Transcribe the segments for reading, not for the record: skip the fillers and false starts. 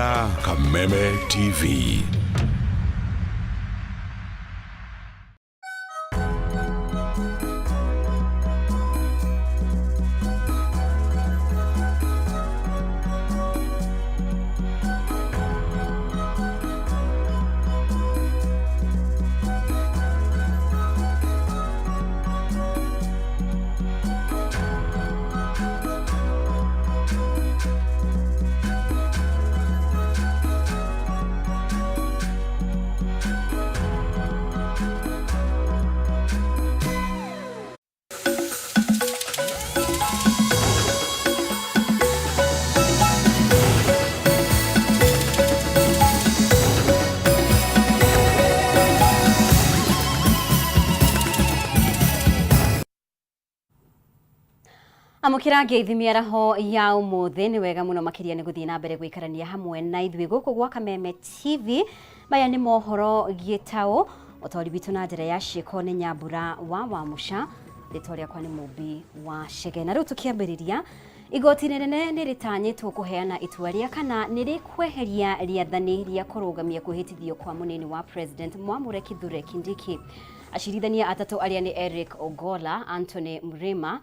Runinga Kameme TV. Amukira geithimia ho ya umuthe ni wega muno makiria ni guthii na mbere gwikarania hamwe na ithui guku gwa Kameme TV maya ni mohoro gitao utori bitu na njira ya ciiko ni Nyambura wa Musha ritoria kwa ni Mubi wa Shege na riu tukiambiriria igoti nene ni ritanyitwo kuheana itua ria kana ni rikweheria riathani ria kurugamia kuhitithio kwa munini wa president Mwamure Kithure Kindiki. Acirithania atatu aria ni Eric Ogolla, Anthony Mrema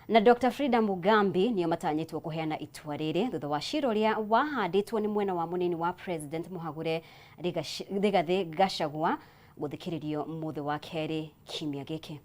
na Dr. Frida Mugambi niyo matanyitwo kuheana itua riri thutha wa cira uria wahanditwo ni mwena wa munini wa president Muhagure Rigathi Gachagua guthikiririo muthe wa keri kiumia giki.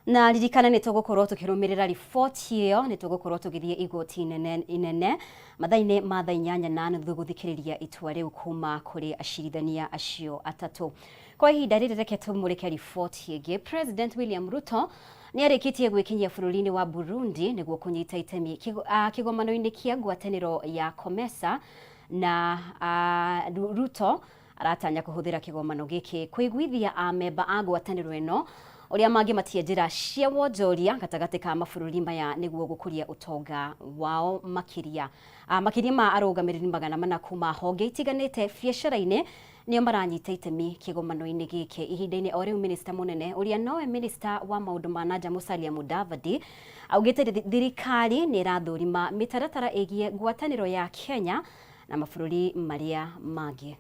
Na ririkana ni tugukorwo tukirumirira report iyo ni tugukorwo tugithie igoti inene mathaine ma thaa 8:30 guthikiriria itua riu kuma kuri acirithania acio atatu. Kwa ihinda riri reke tumurike report yege. President William Ruto ni arikitie gwikinyia bururi-ini wa Burundi niguo kunyita itemi kigomano-ini kia ngwataniro ya COMESA na Ruto aratanya kuhuthira kigomano giki kwiguithia amemba a ngwataniro ino uria mangi matie njira cia wonjoria gatagati ka mabururi maya niguo gukuria utonga wao makiria ma arugamiriri 400 kuma honge itiganite biacara-ini niyo maranyita itemi kigomano-ini giki. Ihinda-ini o riu minister munene uria nowe minister wa maundu ma nanja Musalia Mudavadi augite thirikari ni irathurima mitaratara igie ngwataniro ya Kenya na mabururi maria mangi.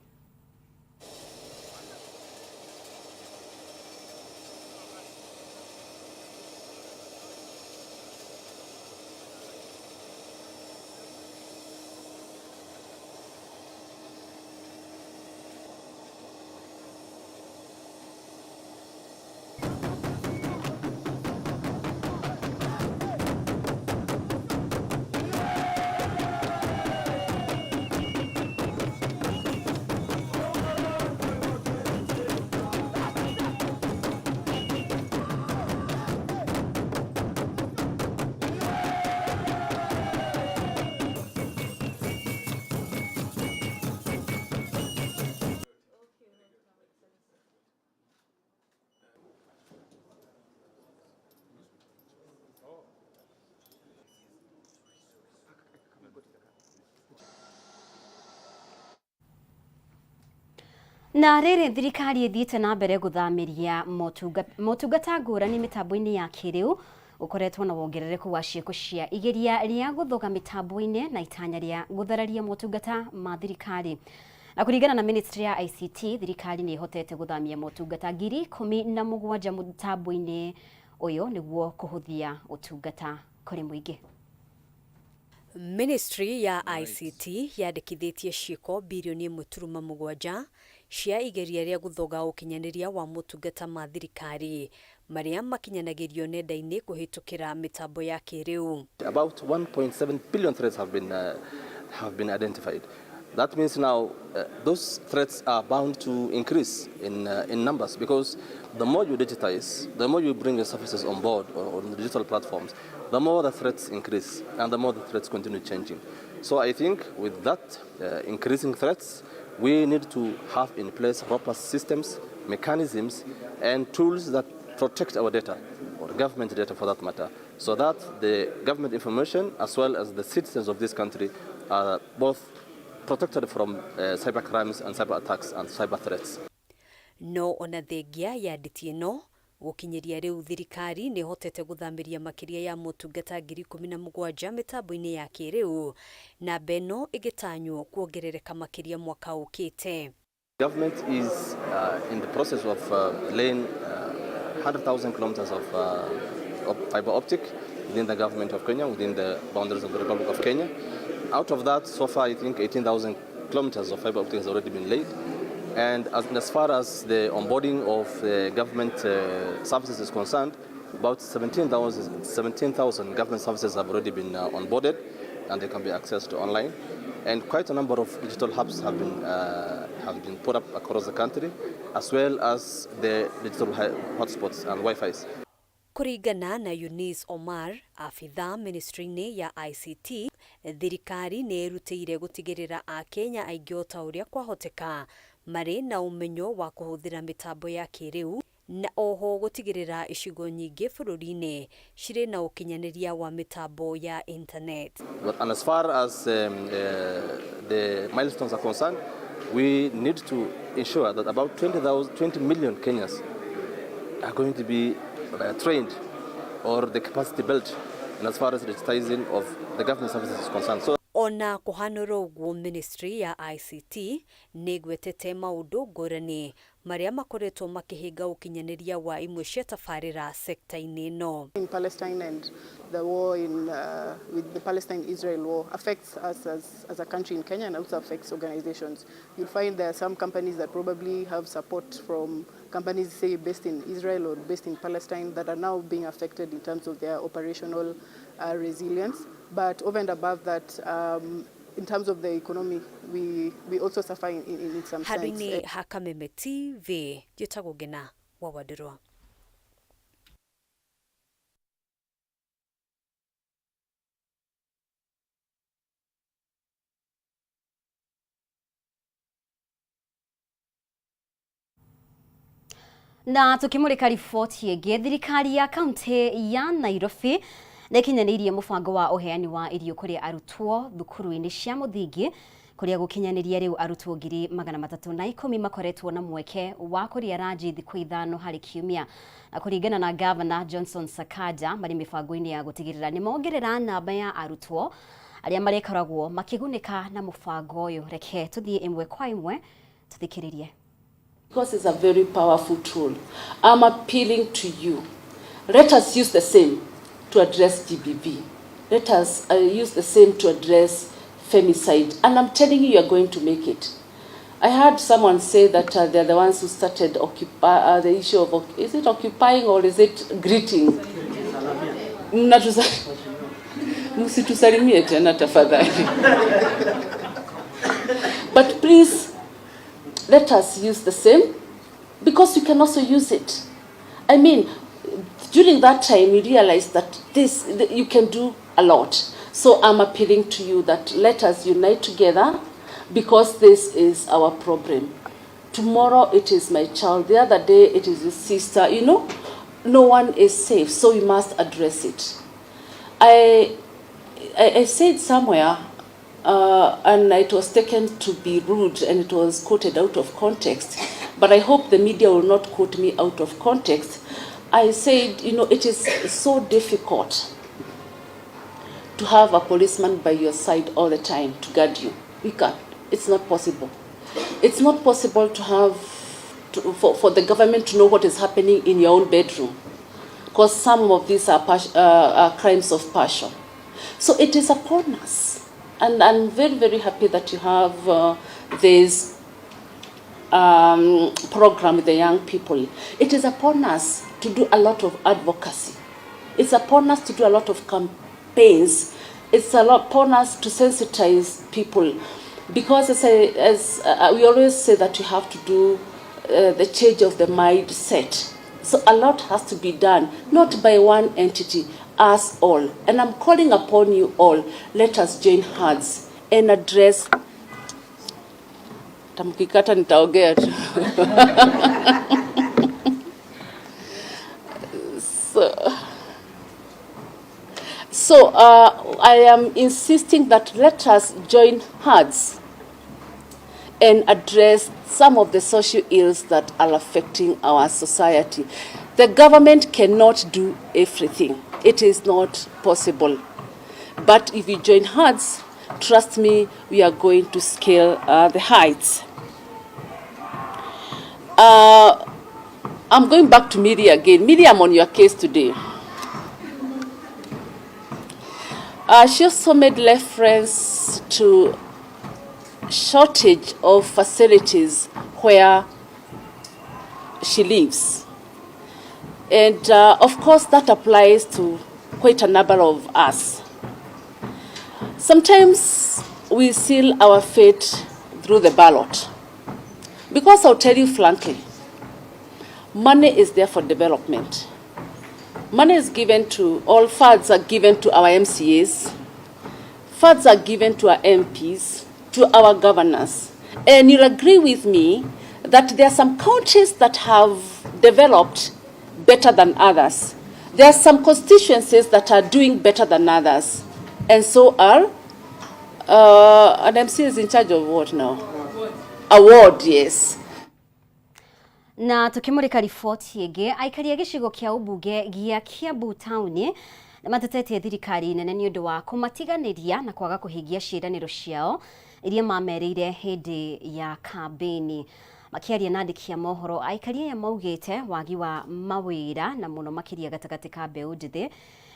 Na riri thirikari ithiite na mbere guthamiria motungata ngurani mitambo-ini ya kiriu ukoretwo na wongerereku wa ciiko cia igeria ria guthoga mitambo-ini na itanya ria guthararia motungata ma thirikari. Na kuringana na ministry ya ICT, thirikari ni ihotete guthamia motungata 17,000 mitambo-ini uyu niguo kuhuthia utungata kuri muingi. Ministry ya ICT yandikithitie ciiko bilioni 1.7 cia igeria ria guthoga ukinyaniria wa motungata ma thirikari maria makinyanagirio nenda-ini kuhitukira mitambo ya kiriu. About 1.7 billion threads have been have been identified. That means now those threats are bound to increase in numbers, because the more you digitize, the more you bring your services on board or on the digital platforms, the more the threats increase and the more the threats continue changing. So I think with that increasing threats, we need to have in place proper systems, mechanisms, and tools that protect our data, or government data for that matter, so that the government information as well as the citizens of this country are both protected from cyber crimes and cyber attacks and cyber threats. No ona thengia ya nditi ĩno gũkinyeria rĩu thirikari nĩ hotete gũthambĩria makĩria ya motungata 17,000 mĩtambo-inĩ ya kĩrĩu, na beno ĩgĩtanywo kuongerereka makĩria mwaka ũkĩte. Government is in the process of laying 100,000 kilometers of fiber optic within the government of Kenya, within the boundaries of the Republic of Kenya. Out of that, so far, I think 18,000 kilometers of fiber optic has already been laid. And as far as the onboarding of government services is concerned, about 17,000 government services have already been onboarded, and they can be accessed online. And quite a number of digital hubs have been put up across the country, as well as the digital hotspots and Wi-Fi's. Kuringana na Eunice Omar, afitha ministry-inĩ ya ICT, thirikari nĩ ĩrutĩire gũtigĩrĩra Akenya aingĩ o ta ũrĩa kwahoteka marĩ na ũmenyo wa kũhũthĩra mĩtambo ya kĩrĩu, na oho gũtigĩrĩra icigo nyingĩ bũrũri-inĩ cirĩ na ũkinyanĩria wa mĩtambo ya internet. And as far as the milestones are concerned, we need to ensure that about 20 million Kenyans are going to be trained, or the capacity built, and as far as digitizing of the government services is concerned. So ona kũhanũra ũguo ministry ya ICT nĩ gwetete maũndũ ngũrani marĩa makoretwo makĩhĩnga ũkinyanĩria wa imwe cia tabarĩra sekta-inĩ ĩno. In Palestine, and the war with the Palestine-Israel war affects us as a country in Kenya, and also affects organizations. You'll find there are some companies that probably have support from companies, say, based in Israel or based in Palestine, that are now being affected in terms of their operational resilience. But over and above that, in terms of the economy, we also suffer in some sense. Harĩ-inĩ ha Kameme TV, njĩtagwo Ngina wa Wadĩrwa. Na tukimulika riboti ĩngĩ, thirikari ya kaunti ya Nairobi nĩkinyanĩirie mũbango wa ũheani wa irio kũrĩ arutwo thukuru-inĩ cia mũthingi, kũrĩa gũkinyanĩria rĩu arutwo 310,000 makoretwo na mweke wa kũrĩa ranji thikũ 5 harĩ kiumia. Na kũringana na Governor Johnson Sakaja, marĩ mĩbango-inĩ ya gũtigĩrĩra nĩ mongerera namba ya arutwo arĩa marekoragwo makĩgunĩka na mũbango ũyũ. Reke tuthiĩ ĩmwe kwa ĩmwe tuthikĩrĩrie. Because it's a very powerful tool. I'm appealing to you. Let us use the same to address GBV. Let us use the same to address femicide. And I'm telling you, you're going to make it. I heard someone say that they're the ones who started the issue of, is it occupying or is it greeting? Msitusalimie tena tafadhali. But please, let us use the same, because you can also use it. I mean, during that time, you realize that you can do a lot. So I'm appealing to you that let us unite together, because this is our problem. Tomorrow it is my child. The other day it is his sister. You know, no one is safe, so we must address it. I said somewhere, and it was taken to be rude, and it was quoted out of context. But I hope the media will not quote me out of context. I said, you know, it is so difficult to have a policeman by your side all the time to guard you. We can't. It's not possible. It's not possible to have, for the government to know what is happening in your own bedroom, because some of these are crimes of passion. So it is upon us. And I'm very, very happy that you have this program with the young people. It is upon us to do a lot of advocacy. It's upon us to do a lot of campaigns it's upon us to sensitize people, because as we always say that we have to do the change of the mindset. So a lot has to be done, not by one entity, us all. And I'm calling upon you all, let us join hands and address. Tamkikata nitaongea tu. So I am insisting that let us join hands and address some of the social ills that are affecting our society. The government cannot do everything. It is not possible. But if we join hands, trust me, we are going to scale the heights. I'm going back to media again. Media, I'm on your case today. She also made reference to shortage of facilities where she lives. And of course that applies to quite a number of us. Sometimes we seal our fate through the ballot. Because I'll tell you frankly, money is there for development. Money is given to, all funds are given to our MCAs, funds are given to our MPs, to our governors. And you'll agree with me that there are some countries that have developed better than others. There are some constituencies that are doing better than others. And so are, an MC is in charge of what now? Award, yes. Na tukimurika riboti ĩngĩ, aikari a gĩcigo kĩa ũmbunge gĩa Kiambu taũni nĩmatetetie thirikari nene nĩ ũndũ wa kũmatiganĩria na kwaga kũhingia ciĩranĩro ciao iria mamerĩire hĩndĩ ya kambĩni. Makĩaria na andĩki a mohoro, aikari aya maugĩte wagi wa mawĩra na mũno makĩria gatagatĩ ka mbeũ njĩthĩ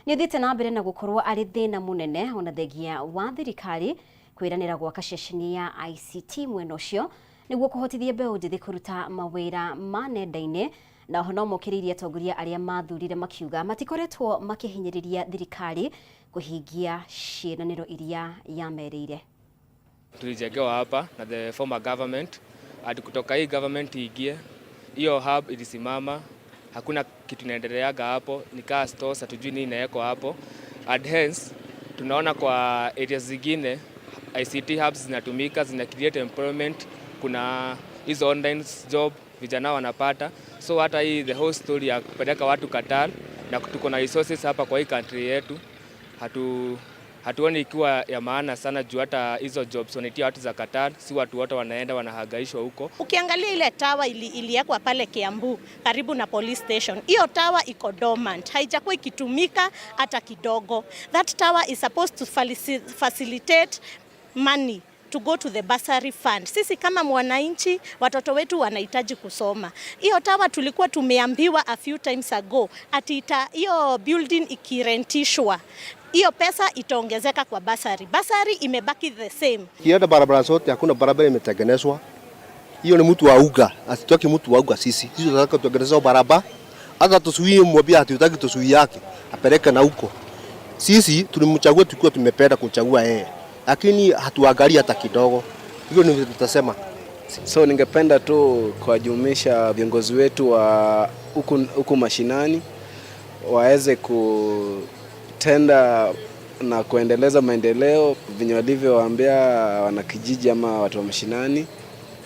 nĩ ũthiĩte na mbere na gũkorwo arĩ thĩna mũnene ona thengia wa thirikari kwĩranĩra gwaka ceceni ya ICT mwena ũcio nĩguo kũhotithia mbeũ njĩthĩ kũruta mawĩra ma nenda-inĩ. Na oho no mokĩrĩirie atongoria arĩa mathurire makiuga matikoretwo makĩhinyĩrĩria thirikari kũhingia ciĩranĩro iria yamerĩire. Tulijengewa hapa na the former government, hadi kutoka hii government iingie, hiyo hub ilisimama, hakuna kitu inaendeleaga hapo, nikaa stores hatujui nini inawekwa hapo. And hence tunaona kwa areas zingine ICT hubs zinatumika, zina create employment, kuna hizo online job vijana wanapata. So hata hii the whole story ya kupeleka watu Qatar na tuko na resources hapa kwa hii country yetu, hatuoni ikiwa ya maana sana juu hata hizo jobs wanatia watu za Qatar, si watu wote wanaenda wanahangaishwa huko. Ukiangalia ile tawa iliwekwa pale Kiambu karibu na police station, hiyo tawa iko dormant, haijakuwa ikitumika hata kidogo. That tower is supposed to facilitate money to go to the bursary fund. Sisi kama mwananchi, watoto wetu wanahitaji kusoma. Hiyo tawa tulikuwa tumeambiwa a few times ago ati hiyo building ikirentishwa, hiyo pesa itaongezeka kwa bursary. Bursary imebaki the same. Kienda barabara zote hakuna barabara imetengenezwa. Hiyo ni mtu wa uga, asitoki mtu wa uga sisi. Sisi tunataka tutengeneze barabara. Hata tusuie mwambia hatutaki tusuie yake. Apeleke na huko. Sisi tulimchagua tukiwa tumependa kumchagua yeye. Lakini hatuangalia hata kidogo. Hiyo ni tutasema. So ningependa tu kuwajumisha viongozi wetu wa huku mashinani waweze kutenda na kuendeleza maendeleo vinyo walivyowaambia wanakijiji ama watu wa mashinani,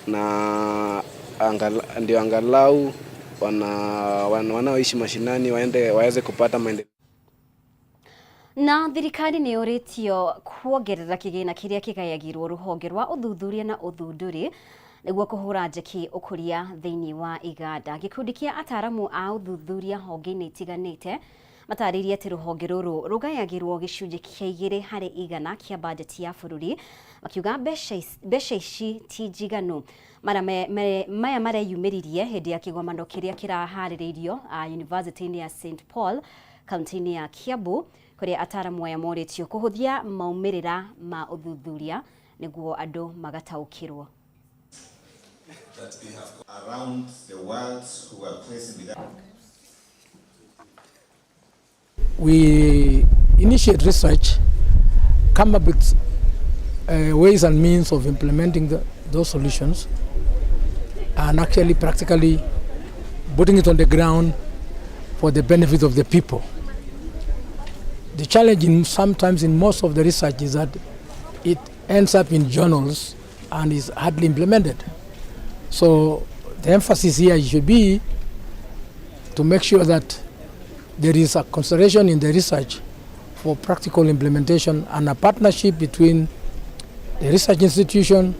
na ndio angalau wanaoishi mashinani waweze kupata maendeleo. Na thirikari nĩ yoretio kuongerera kĩgĩna kĩrĩa kĩgayagĩrwo rũhonge rwa ũthuthuria na ũthundũri nĩguo kũhũra njeki ũkũria thĩinĩ wa iganda. Gĩkundi kĩa ataaramu a ũthuthuria honge-inĩ itiganĩte matarĩirie atĩ rũhonge rũrũ rũgayagĩrwo gĩcunjĩ kĩa 2% kĩa bajeti ya bũrũri, makiuga mbeca ici ti njiganu. Maya mareyumĩririe hĩndĩ ya kĩgomano kĩrĩa kĩraharĩrĩirio University-inĩ ya St Paul kaunti-inĩ ya Kiambu, kũrĩa ataaramu aya moretio kũhũthia maumĩrĩra ma ũthuthuria nĩguo andũ magataũkĩrwo. We initiate research come up with ways and means of implementing those solutions and actually practically putting it on the ground for the benefit of the people. The challenge sometimes in most of the research is that it ends up in journals and is hardly implemented. So the emphasis here should be to make sure that there is a consideration in the research for practical implementation and a partnership between the research institution,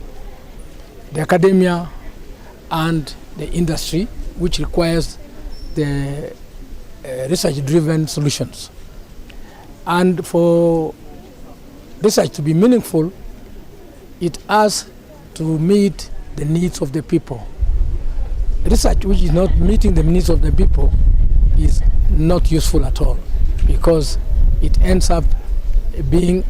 the academia, and the industry, which requires the research-driven solutions. And for research to be meaningful, it has to meet the needs of the people. Research which is not meeting the needs of the people is not useful at all, because it ends up being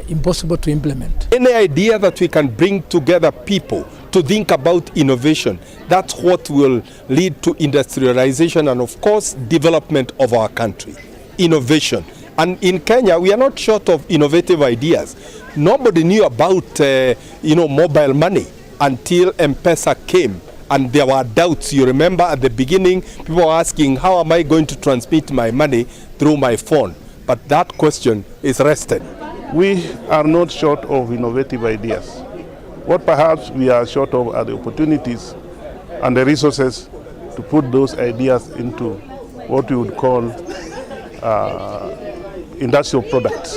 impossible to implement. Any idea that we can bring together people to think about innovation, that's what will lead to industrialization and of course development of our country. Innovation. And in Kenya, we are not short of innovative ideas. Nobody knew about mobile money until M-Pesa came. And there were doubts. You remember at the beginning, people were asking, how am I going to transmit my money through my phone? But that question is rested. We are not short of innovative ideas. What perhaps we are short of are the opportunities and the resources to put those ideas into what we would call industrial products.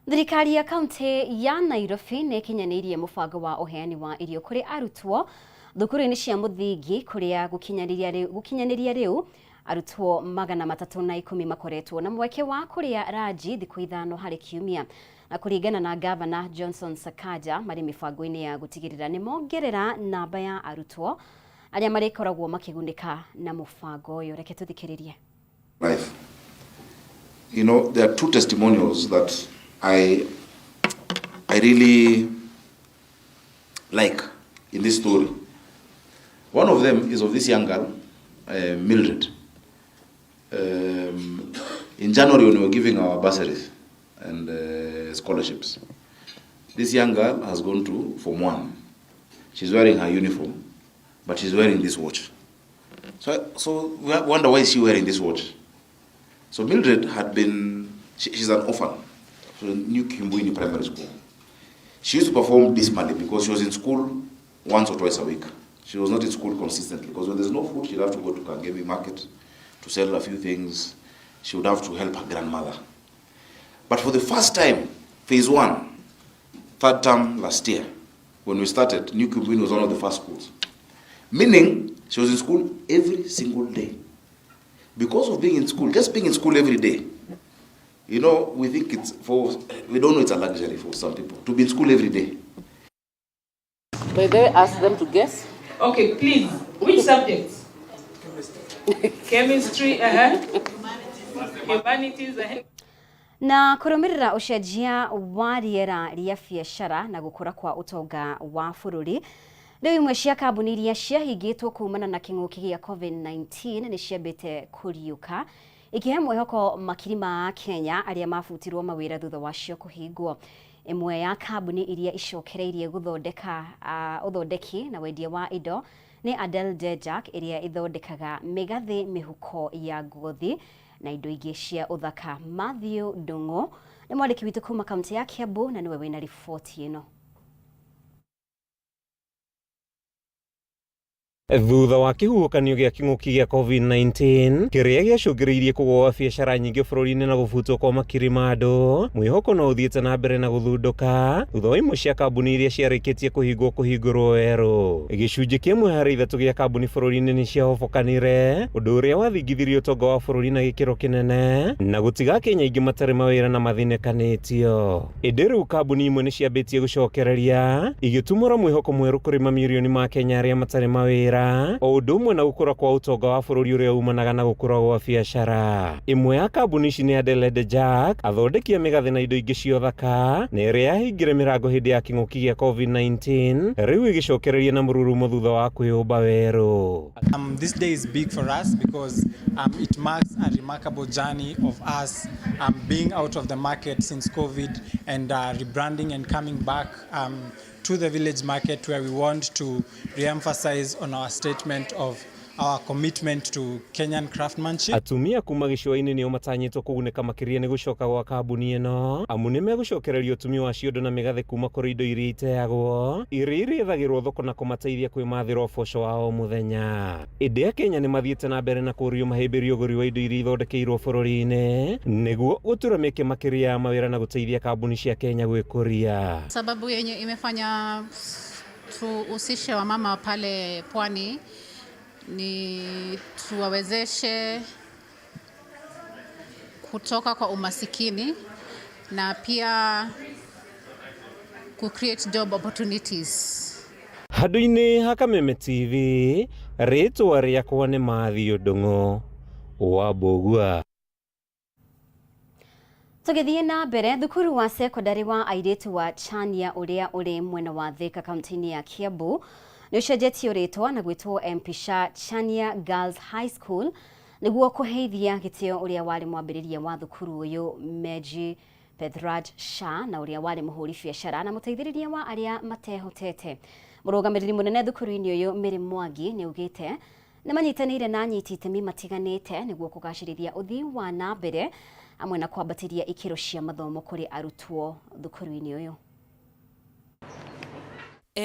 Thirikari ya kaunti ya Nairobi nĩ kinyanĩirie mũbango wa ũheani wa irio kũrĩ arutwo thukuru-inĩ cia mũthingi kũrĩa gũkinyanĩria rĩu arutwo 310 makoretwo na mweke wa kũrĩa ranji thikũ 5 harĩ kiumia, na kũringana na Gavana Johnson Sakaja marĩ mĩbango-inĩ ya gũtigĩrĩra nĩ mongerera namba ya arutwo arĩa marĩkoragwo makĩgunĩka na mũbango ũyũ. Reke tũthikĩrĩrie. You know, there are two testimonials that I really like in this story. One of them is of this young girl, Mildred. In January, when we were giving our bursaries and scholarships, this young girl has gone to Form 1. She's wearing her uniform, but she's wearing this watch. So we wonder, why is she wearing this watch? So Mildred had been, she's an orphan, so New Kimbuini Primary School. She used to perform dismally because she was in school once or twice a week. She was not in school consistently because when there's no food, she'd have to go to Kameme market to sell a few things. She would have to help her grandmother. But for the first time, phase 1, third term last year, when we started, New Kimbuini was one of the first schools. Meaning, she was in school every single day. Because of being in school, just being in school every day, you know, we think we don't know it's a luxury for some people to be in school every day. May they ask them to guess? Okay, please. Which subjects? Chemistry, humanities, Na kũrũmĩrĩra ũcenjia wa rĩera rĩa biacara na gũkũra kwa ũtonga wa bũrũri, rĩu imwe cia kambuni iria ciahingĩtwo kuumana na kĩng'ũki gĩa COVID-19 nĩ ciambĩte kũriũka, ikihe mwĩhoko makiri ma Kenya arĩa mabutirwo mawĩra thutha wacio kũhingwo. Imwe ya kambuni iria icokereirie gũthondeka ũthondeki na wendia wa indo nĩ Adel Dejak iria ithondekaga mĩgathĩ mĩhuko ya ngothi na indo ingĩ cia ũthaka. Matthew Ndung'u nĩ mwandĩki witũ kuma kaunti ya Kiambu na niwe wĩna riboti ĩno. Thutha wa kĩhuhũkanio gĩa kĩng'ũki gĩa COVID-19 kĩrĩa gĩacũngĩrĩirie kũgũa kwa biacara nyingĩ bũrũri-inĩ na gũbutwo kwa makiri ma andũ, mwĩhoko no ũthiĩte na mbere na gũthundũka thutha wa imwe cia kambuni iria ciarĩkĩtie kũhingũrwo werũ. Gĩcunjĩ kĩmwe harĩ ithatũ gĩa kambuni bũrũri-inĩ nĩ ciahobokanire, ũndũ ũrĩa wathingithirie ũtonga wa bũrũri na gĩkĩro kĩnene na gũtiga Kenya ingĩ matarĩ mawĩra na mathĩnĩkanĩtio. Ĩndĩ rĩu kambuni imwe nĩ ciambĩtie gũcokereria igĩtumũra mwĩhoko mwerũ kũrĩ mamirioni ma Kenya arĩa matarĩ mawĩra mawira o undu umwe na gukura kwa utonga wa bururi uria umanaga na gukura gwa biacara. Imwe ya kambuni ici ni Adelaide Jack, athondeki a migathi na indo ingi cia thaka na iria yahingire mirango hindi ya king'uki gia COVID-19 riu igicokereria na mururumo thutha wa kwiyumba weru. This day is big for us because it marks a remarkable journey of us being out of the market since COVID and rebranding and coming back to the village market, where we want to re-emphasize on our statement of our commitment to Kenyan craftsmanship. Atumia kuma gicua-ini nio matanyitwo kuguneka makiria ni gucoka gwa kambuni ino, amu ni megucokereria utumia wa ciondo na migathi kuma kuri indo iria iteagwo iria irithagirwo thoko na kumateithia kwimathira uboco wa o muthenya. Indi Kenya ni mathiete na mbere na kurio mahimbirio uguri wa indo iria ithondekeirwo bururi-ini niguo guturamike makiria ya mawira na guteithia kambuni cia Kenya gwikuria. Sababu yenye imefanya tuhusishe wamama pale pwani ni tuwawezeshe kutoka kwa umasikini na pia create job opportunities. Handu-ini ha Kameme TV, ritwa riakwa ni Mathio Ndung'u wa Mbugua. Tugithie na mbere, thukuru wa sekondari wa airitu wa Chania uria uri mwena wa Thika kaunti-ini ya Kiambu ni ucenjetio ritwa na gwitwo Mpisha Chania Girls High School niguo kuheithia gitio uria wari mwambiriria wa thukuru uyu Meji Pethraj Shah na uria wari muhuri biacara na muteithiriria wa aria matehotete. Murugamiriri munene thukuru-ini uyu Mary Mwangi ni ugite ni manyitanire na anyiti itemi matiganite niguo kugacirithia uthii wa na mbere amwe na kwambatiria ikiro cia mathomo kuri arutwo thukuru-ini uyu.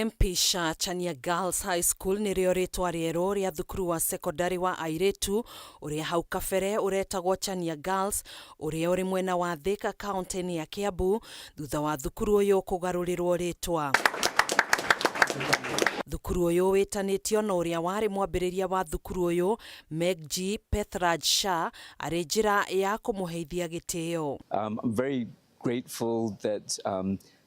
Mpisha Chania Girls High School ni rio ritwa rieru ria thukuru wa sekondari wa airetu uria hau kabere uretagwo Chania Girls uria uri mwena wa Thika kaunti-ini ya Kiambu thutha wa thukuru uyu kugarurirwo ritwa. Thukuru uyu witanitio na uria wari mwambiriria wa thukuru uyu Meji Pethraj Shah ari njira ya kumuheithia gitio. I'm very grateful that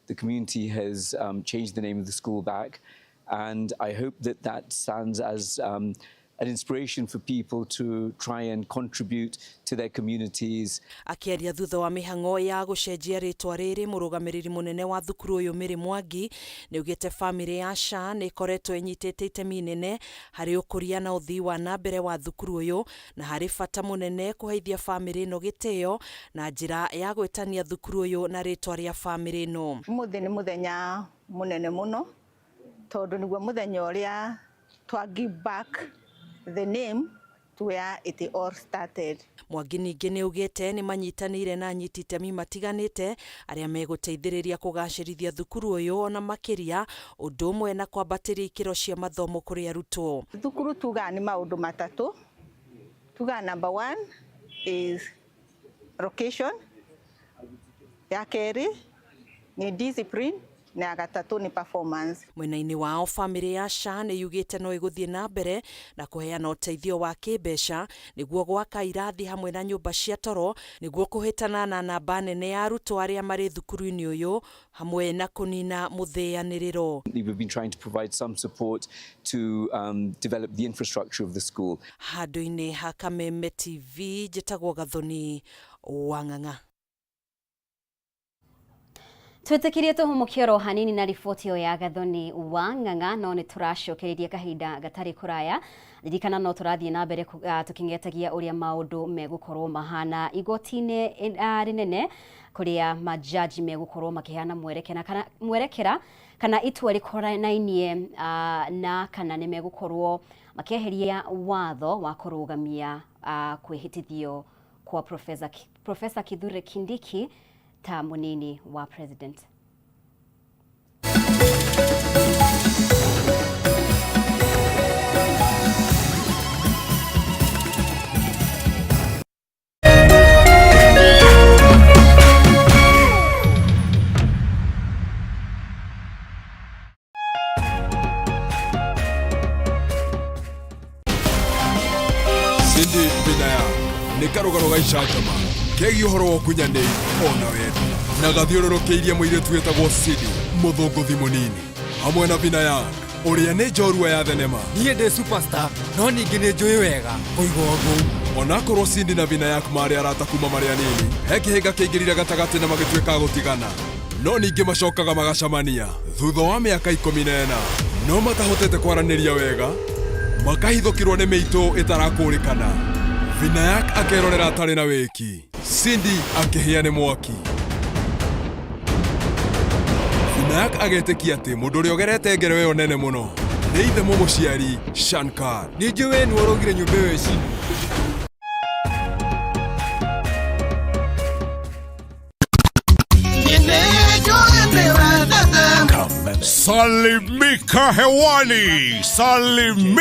the community has changed the name of the school back, and I hope that that stands as an inspiration for people to try and contribute to their communities. Akiaria thutha wa mihango ya gucenjia ritwa riri, murugamiriri munene wa thukuru uyu Mary Mwangi ni ugite family ya Shah ni koretwo inyitete itemi nene hari ukuria na uthii wa na mbere wa thukuru uyu na hari bata munene kuheithia family no gitio na njira ya gwetania thukuru uyu na ritwa ria family no. Muthi ni muthenya munene muno tondu niguo muthenya uria twa give back the name to where it all started. Mwangi ningi ni ugite ni manyitanire na anyiti itemi matiganite aria meguteithiriria kugacirithia thukuru uyu ona makiria undu umwe na kwambatiria ikiro cia mathomo kuri arutwo. Thukuru tuga ni maundu matatu. Tuga number 1 is location, ya keri ni discipline na ya gatatu ni performance. Mwena-ini wao family ya Shah ni yugite no iguthie na mbere na kuheana uteithio wa kibeca niguo gwaka irathi hamwe na nyumba cia toro niguo kuhitana na namba nene ya arutwo aria mari thukuru-ini uyu hamwe na kunina muthianiriro. We've been trying to provide some support to develop the infrastructure of the school. Handu-ini ha Kameme TV njitagwo Gathoni wa Ng'ang'a. Twitikirie tuhumukia ro hanini na riboti ya Gathoni wa Ng'ang'a no ni turacokereria kahinda gatari kuraya ririkana no turathie na mbere tukingetagia uria maundu megukorwo mahana igoti-ini rinene kuria majaji megukorwo makihana mwerekera kana itua rikorainie na kana ni megukorwo makeheria watho wa kurugamia kwihitithio kwa Professor Kithure Kindiki ta munini wa president. Cindy Binaya ni karugaro gaicajama kegi uhoro wo kunyane ona wetu na gathiororokeirie muiretu wetagwo Cindy muthunguthi munini hamwe na Binaya Uria nĩ njorua ya thenema. Niĩ ndĩ superstar, no ningĩ nĩ njũĩ wega kũigua ũguo. Onakorwo Cindy na Vinayak marĩ arata kuma marĩ anini, he kĩhĩnga kĩingĩrire gatagatĩ na magĩtuĩka gũtigana. No ningĩ macokaga magacamania thutha wa mĩaka 14. No matahotete kwaranĩria wega, makahithũkirwo nĩ mĩitũ ĩtarakũrĩkana. Vinayak akerorera atarĩ na wĩki, Cindy akĩhĩa nĩ mwaki. Vinayak agetĩkia atĩ mũndũ ũrĩa ũgerete ngero ĩyo nene mũno nĩ ithe mũciari Shankar. Nĩ njũĩ nĩ warogire nyũmba ĩyo Cindy. Salimika hewani, salimika.